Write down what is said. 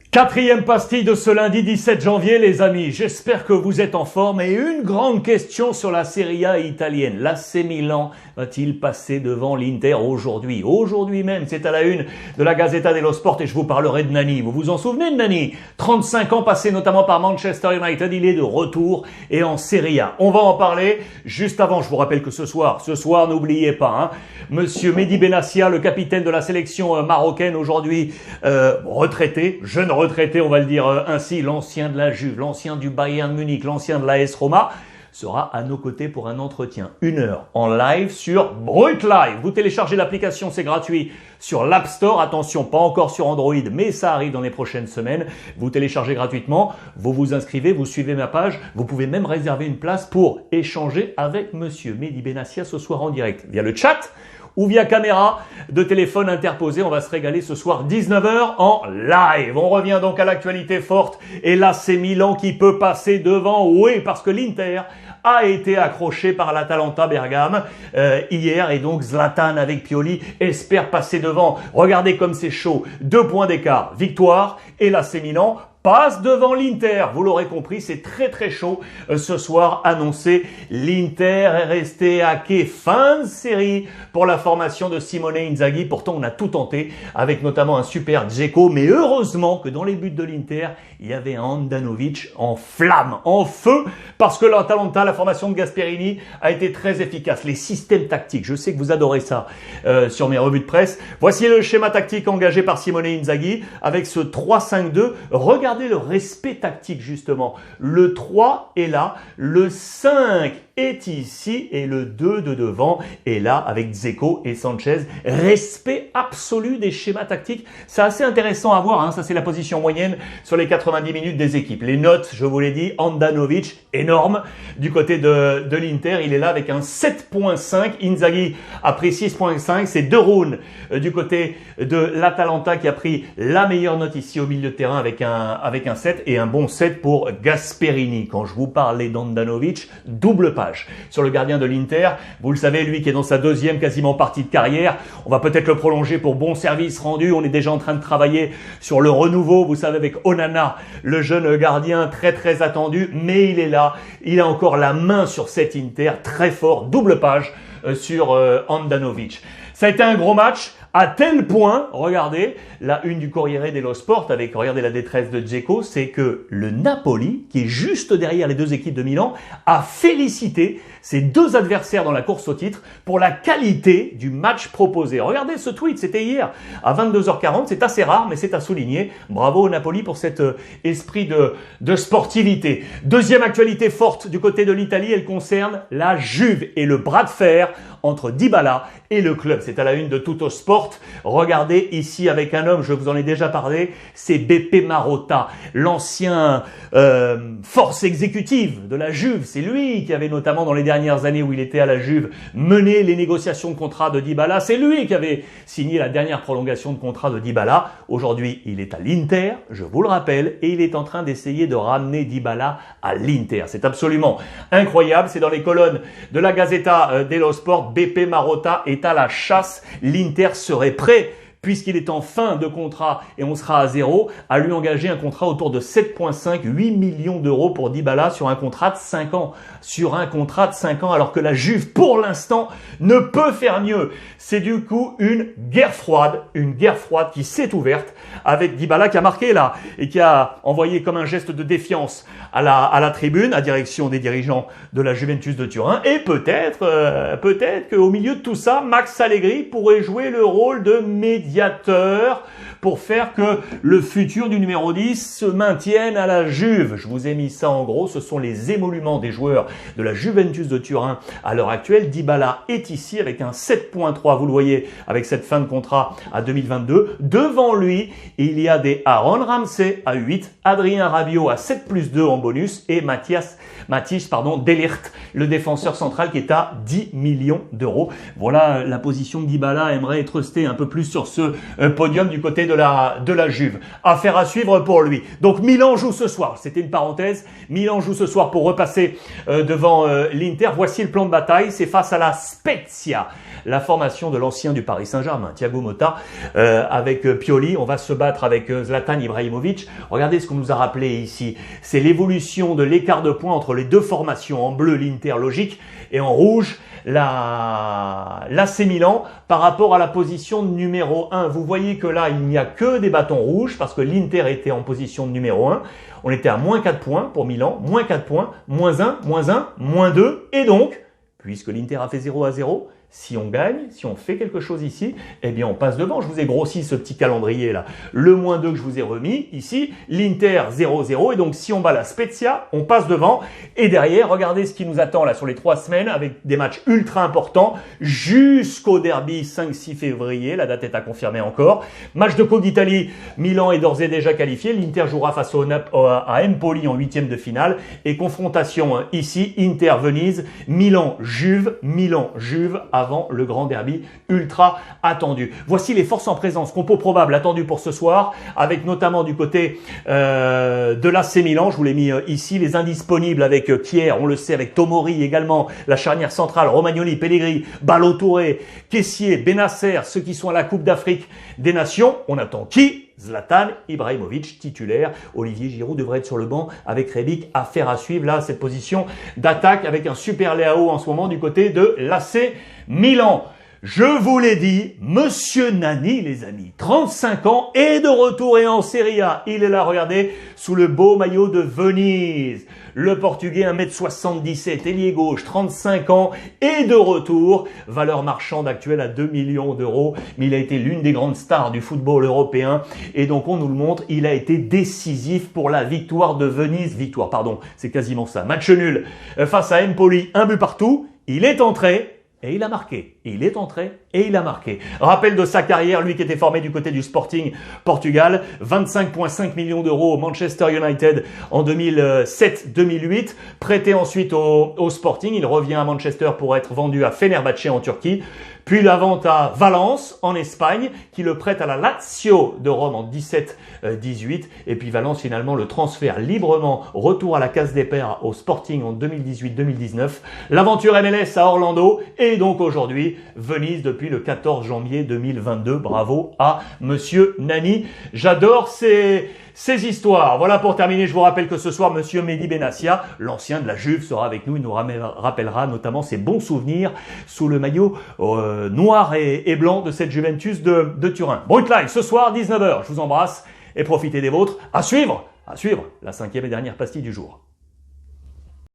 Quatrième pastille de ce lundi 17 janvier, les amis. J'espère que vous êtes en forme. Et une grande question sur la Serie A italienne. L'AC Milan va-t-il passer devant l'Inter aujourd'hui? Aujourd'hui même, c'est à la une de la Gazzetta dello Sport et je vous parlerai de Nani. Vous vous en souvenez de Nani? 35 ans passés notamment par Manchester United. Il est de retour et en Serie A. On va en parler. Juste avant, je vous rappelle que ce soir, n'oubliez pas, Monsieur Mehdi Benassia, le capitaine de la sélection marocaine aujourd'hui, retraité, jeune retraité, on va le dire ainsi, l'ancien de la Juve, l'ancien du Bayern Munich, l'ancien de l'AS Roma, sera à nos côtés pour un entretien, 1 heure en live sur Brut Live. Vous téléchargez l'application, c'est gratuit sur l'App Store. Attention, pas encore sur Android, mais ça arrive dans les prochaines semaines. Vous téléchargez gratuitement, vous vous inscrivez, vous suivez ma page. Vous pouvez même réserver une place pour échanger avec Monsieur Mehdi Benassia ce soir en direct via le chat ou via caméra de téléphone interposée. On va se régaler ce soir 19 h en live. On revient donc à l'actualité forte. Et là, c'est Milan qui peut passer devant. Oui, parce que l'Inter a été accroché par l'Atalanta Bergame hier. Et donc, Zlatan avec Pioli espère passer devant. Regardez comme c'est chaud. 2 points d'écart. Victoire. Et là, c'est Milan passe devant l'Inter. Vous l'aurez compris, c'est très très chaud ce soir annoncé. L'Inter est resté à quai. Fin de série pour la formation de Simone Inzaghi. Pourtant, on a tout tenté avec notamment un super Dzeko. Mais heureusement que dans les buts de l'Inter, il y avait un Handanovic en flamme, en feu, parce que l'Atalanta, la formation de Gasperini, a été très efficace. Les systèmes tactiques, je sais que vous adorez ça sur mes revues de presse. Voici le schéma tactique engagé par Simone Inzaghi avec ce 3-5-2. Regardez le respect tactique justement. Le 3 est là, le 5 est ici et le 2 de devant est là avec Dzeko et Sanchez. Respect absolu des schémas tactiques. C'est assez intéressant à voir. Ça, c'est la position moyenne sur les 90 minutes des équipes. Les notes, je vous l'ai dit, Handanovic, énorme. Du côté de l'Inter, il est là avec un 7.5. Inzaghi a pris 6.5. C'est De Roon du côté de l'Atalanta qui a pris la meilleure note ici au milieu de terrain avec un 7 et un bon 7 pour Gasperini. Quand je vous parlais d'Handanovic, double page sur le gardien de l'Inter. Vous le savez, lui qui est dans sa deuxième quasiment partie de carrière. On va peut-être le prolonger pour bon service rendu. On est déjà en train de travailler sur le renouveau. Vous savez, avec Onana, le jeune gardien très très attendu. Mais il est là. Il a encore la main sur cet Inter. Très fort. Double page sur Handanovic. Ça a été un gros match. À tel point, regardez, la une du Corriere dello Sport avec, regardez la détresse de Dzeko, c'est que le Napoli, qui est juste derrière les deux équipes de Milan, a félicité ses deux adversaires dans la course au titre pour la qualité du match proposé. Regardez ce tweet, c'était hier à 22 h 40, c'est assez rare mais c'est à souligner. Bravo au Napoli pour cet esprit de sportivité. Deuxième actualité forte du côté de l'Italie, elle concerne la Juve et le bras de fer entre Dybala et le club. C'est à la une de Tutto Sport. Regardez ici avec un homme, je vous en ai déjà parlé, c'est Beppe Marotta, l'ancien force exécutive de la Juve. C'est lui qui avait notamment dans les dernières années où il était à la Juve mené les négociations de contrat de Dybala. C'est lui qui avait signé la dernière prolongation de contrat de Dybala. Aujourd'hui, il est à l'Inter, je vous le rappelle, et il est en train d'essayer de ramener Dybala à l'Inter. C'est absolument incroyable. C'est dans les colonnes de la Gazzetta dello Sport. Beppe Marotta est à la chasse. L'Inter serait prêt, puisqu'il est en fin de contrat et on sera à 0, à lui engager un contrat autour de 7,5, 8 millions d'euros pour Dybala sur un contrat de 5 ans. Sur un contrat de 5 ans, alors que la Juve, pour l'instant, ne peut faire mieux. C'est du coup une guerre froide qui s'est ouverte avec Dybala qui a marqué là et qui a envoyé comme un geste de défiance à la tribune, à direction des dirigeants de la Juventus de Turin. Et peut-être qu'au milieu de tout ça, Max Allegri pourrait jouer le rôle de médiateur pour faire que le futur du numéro 10 se maintienne à la Juve. Je vous ai mis ça en gros, ce sont les émoluments des joueurs de la Juventus de Turin à l'heure actuelle. Dybala est ici avec un 7.3, vous le voyez, avec cette fin de contrat à 2022. Devant lui, il y a des Aaron Ramsey à 8, Adrien Rabiot à 7+2 en bonus et Mathis de Ligt, le défenseur central qui est à 10 millions d'euros. Voilà la position que Dybala aimerait être resté un peu plus sur ce podium du côté de la Juve. Affaire à suivre pour lui. Donc Milan joue ce soir, c'était une parenthèse, Milan joue ce soir pour repasser devant l'Inter. Voici le plan de bataille, c'est face à la Spezia, la formation de l'ancien du Paris Saint-Germain, Thiago Motta, avec Pioli. On va se battre avec Zlatan Ibrahimovic. Regardez ce qu'on nous a rappelé ici, c'est l'évolution de l'écart de points entre les deux formations. En bleu, l'Inter logique, et en rouge, l'AC Milan par rapport à la position numéro 1. Vous voyez que là, il n'y a que des bâtons rouges parce que l'Inter était en position de numéro 1. On était à moins 4 points pour Milan, moins 4 points, moins 1, moins 2. Et donc, puisque l'Inter a fait 0-0, si on gagne, si on fait quelque chose ici, eh bien on passe devant. Je vous ai grossi ce petit calendrier là. Le moins 2 que je vous ai remis ici, l'Inter 0-0. Et donc si on bat la Spezia, on passe devant. Et derrière, regardez ce qui nous attend là sur les 3 semaines avec des matchs ultra importants jusqu'au derby 5-6 février. La date est à confirmer encore. Match de Coupe d'Italie, Milan est d'ores et déjà qualifié. L'Inter jouera face à Empoli en 8e de finale. Et confrontation ici, Inter-Venise, Milan-Juve avant le grand derby ultra attendu. Voici les forces en présence, compo probable attendu pour ce soir, avec notamment du côté de l'AC Milan, je vous l'ai mis ici, les indisponibles avec Kier, on le sait, avec Tomori également, la charnière centrale, Romagnoli, Pellegrini, Ballo-Touré, Kessié, Benasser, ceux qui sont à la Coupe d'Afrique des Nations. On attend qui? Zlatan Ibrahimovic titulaire. Olivier Giroud devrait être sur le banc avec Rebic. Affaire à suivre là, cette position d'attaque avec un super Leao en ce moment du côté de l'AC Milan. Je vous l'ai dit, Monsieur Nani, les amis, 35 ans et de retour et en Serie A. Il est là, regardez, sous le beau maillot de Venise. Le Portugais, 1m77, ailier gauche, 35 ans et de retour. Valeur marchande actuelle à 2 millions d'euros. Mais il a été l'une des grandes stars du football européen. Et donc, on nous le montre, il a été décisif pour la victoire de Venise. Victoire, pardon, c'est quasiment ça. Match nul face à Empoli, 1 but partout. Il est entré. Et il a marqué. Il est entré et il a marqué. Rappel de sa carrière, lui qui était formé du côté du Sporting Portugal. 25,5 millions d'euros au Manchester United en 2007-2008. Prêté ensuite au Sporting. Il revient à Manchester pour être vendu à Fenerbahçe en Turquie. Puis la vente à Valence en Espagne, qui le prête à la Lazio de Rome en 17-18. Et puis Valence finalement le transfère librement, retour à la case des pairs au Sporting en 2018-2019. L'aventure MLS à Orlando et donc aujourd'hui Venise depuis le 14 janvier 2022. Bravo à Monsieur Nani. J'adore ces histoires. Voilà pour terminer, je vous rappelle que ce soir, Monsieur Mehdi Benassia, l'ancien de la Juve, sera avec nous. Il nous rappellera notamment ses bons souvenirs sous le maillot noir et blanc de cette Juventus de Turin. Brut Live, ce soir, 19h. Je vous embrasse et profitez des vôtres. À suivre la 5e et dernière pastille du jour.